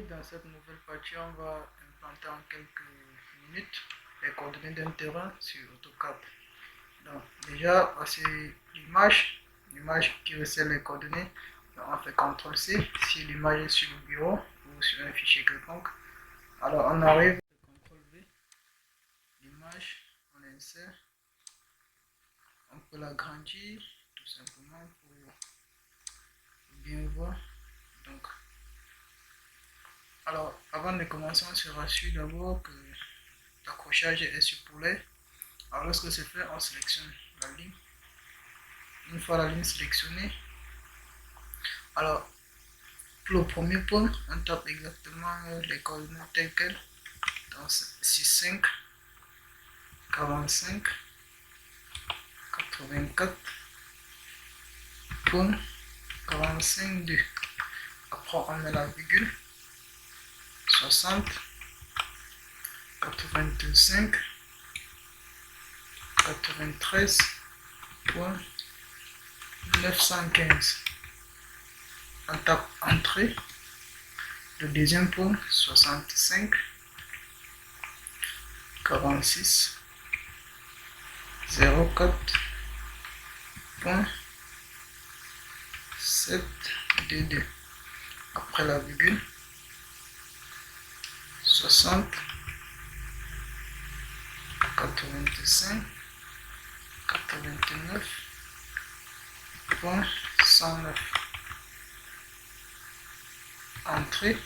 Dans cette nouvelle partie, on va implanter en quelques minutes les coordonnées d'un terrain sur AutoCAD. Donc, déjà, voici l'image qui recèle les coordonnées. Donc, on fait CTRL-C si l'image est sur le bureau ou sur un fichier quelconque. Alors, on arrive, CTRL-V, l'image, on l'insère, on peut l'agrandir tout simplement pour bien voir. Donc, alors, avant de commencer, on se rassure d'abord que l'accrochage est sur poulet. Alors, lorsque c'est fait, on sélectionne la ligne. Une fois la ligne sélectionnée, alors, pour le premier point, on tape exactement les coordonnées telles quelles. Donc, 65, 45, 84, point 45, 2. Après, on met la virgule. 60, 85, 93, point 915. On tape entrée. Le deuxième point, 65, 46, 04, point 722. Après la virgule, 60, 85, 89, point 109. Entrée.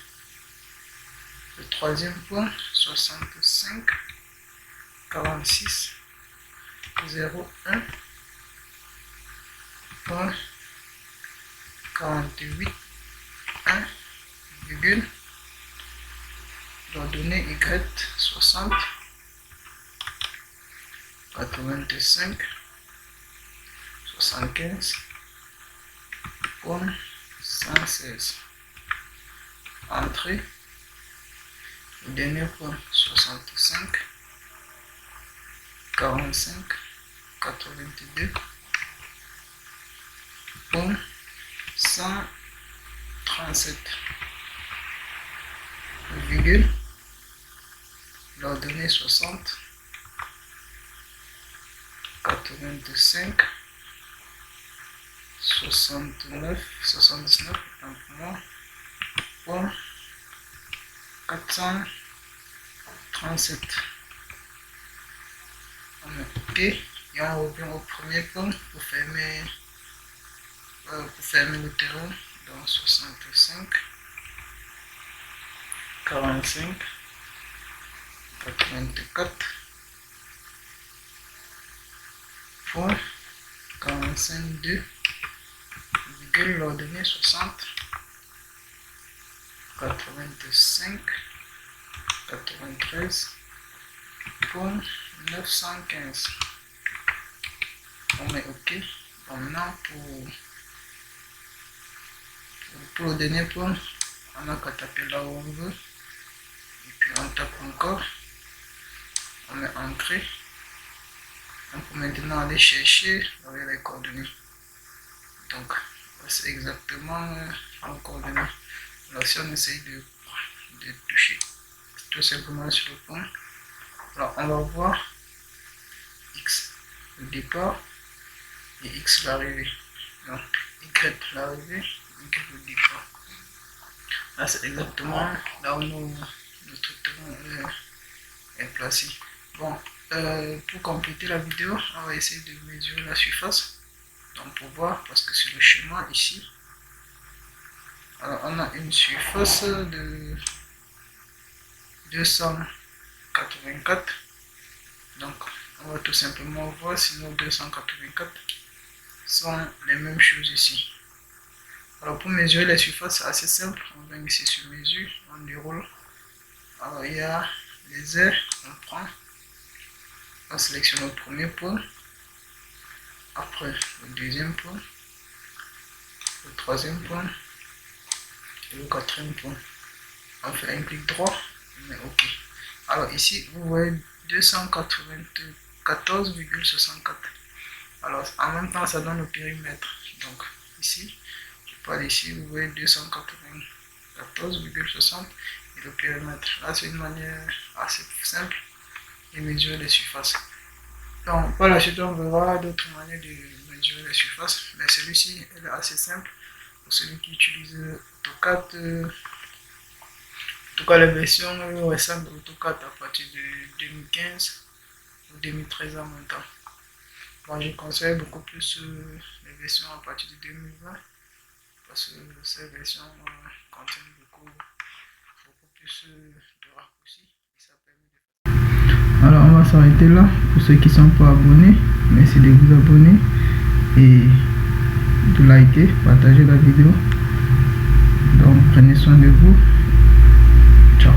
Le troisième point, 65, 46, 01, point 48, 1, virgule, l'ordonnée Y, 60, 85, 75, point 116. Entrée. Le dernier point, 65, 45, 82, point 137. Virgule, l'ordonnée 60, 85, 69, 79, point 437. On met OK et on revient au premier point pour fermer le terrain. Donc 65, 45, 84, point 45, 2, virgule, l'ordonnée 60, 85, 93, point 915. On met OK. Bon, maintenant, pour le dernier point, on n'a qu'à taper là où on veut. Et puis on tape encore. On met entrée. On peut maintenant aller chercher les coordonnées. Donc, c'est exactement les coordonnées. Alors, si on essaye de toucher tout simplement sur le point, alors on va voir X le départ et X l'arrivée. Donc, Y l'arrivée, Y le départ. Là, c'est exactement là où notre terrain est placé. Bon, pour compléter la vidéo, on va essayer de mesurer la surface. Donc, pour voir, parce que sur le schéma ici, alors on a une surface de 284. Donc, on va tout simplement voir si nos 284 sont les mêmes choses ici. Alors, pour mesurer les surfaces, c'est assez simple. On vient ici sur mesure, on déroule. Alors, il y a les airs, on prend, on sélectionne le premier point, après le deuxième point, le troisième point et le quatrième point. On fait un clic droit, on met OK. Alors, ici, vous voyez 294,64. Alors, en même temps, ça donne le périmètre. Donc, ici, je parle ici, vous voyez 294,64. 14,60 et le périmètre. Là, c'est une manière assez simple de mesurer les surfaces. Donc, par la suite, on verra d'autres manières de mesurer les surfaces, mais celui-ci est assez simple pour celui qui utilise AutoCAD. En tout cas, les versions récentes d'AutoCAD à partir de 2015 ou 2013 en même temps. Moi, je conseille beaucoup plus les versions à partir de 2020 parce que ces versions contiennent beaucoup plus de raccourcis. Alors, on va s'arrêter là. Pour ceux qui ne sont pas abonnés, merci de vous abonner et de liker, partager la vidéo. Donc, prenez soin de vous.